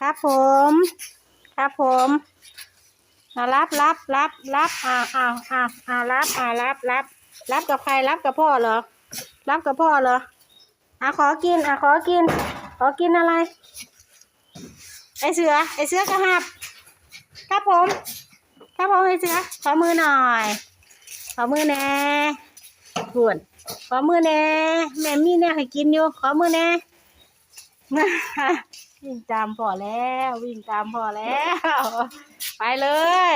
ครับผมครับผมรับรับกับใครรับกับพ่อเหรอรับกับพ่อเหรอขอกินขอกินอะไรไอเสือกระหับครับผมไอเสือขอมือหน่อยขอมือแน่ขวนขอมือแน่แม่มีแน่ให้กินอยู่ขอมือแน่วิ่งตามพ่อแล้วไปเลย